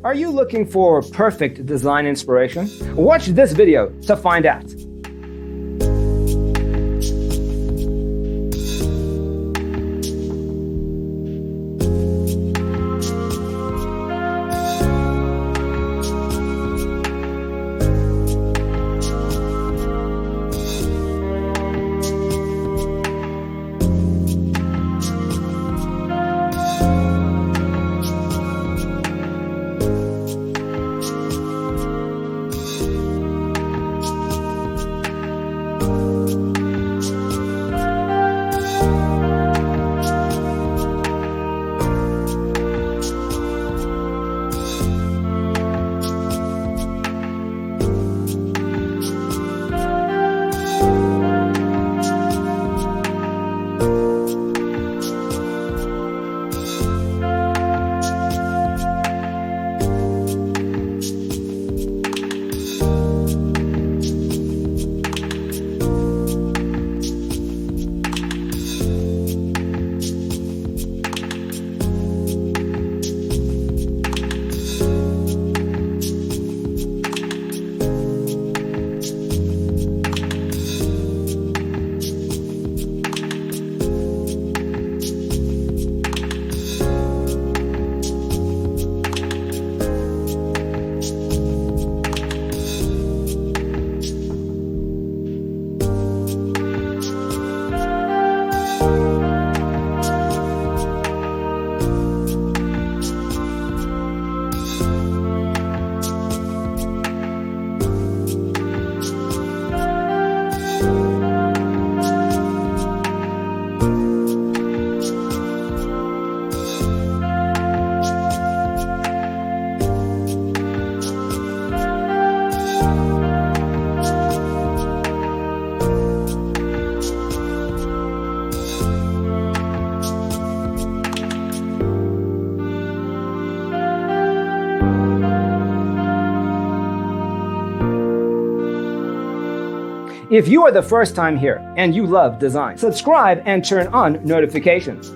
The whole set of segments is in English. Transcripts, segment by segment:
Are you looking for perfect design inspiration? Watch this video to find out. If you are the first time here and you love design, subscribe and turn on notifications.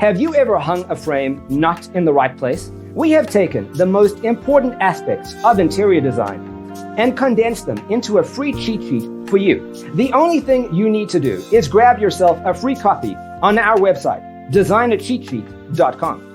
Have you ever hung a frame not in the right place? We have taken the most important aspects of interior design and condensed them into a free cheat sheet for you. The only thing you need to do is grab yourself a free copy on our website, designercheatsheet.com.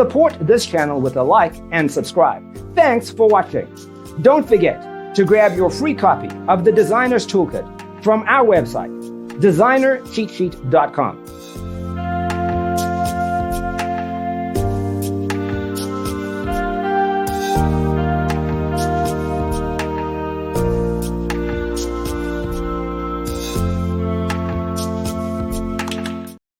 Support this channel with a like and subscribe. Thanks for watching. Don't forget to grab your free copy of the Designer's Toolkit from our website, designercheatsheet.com.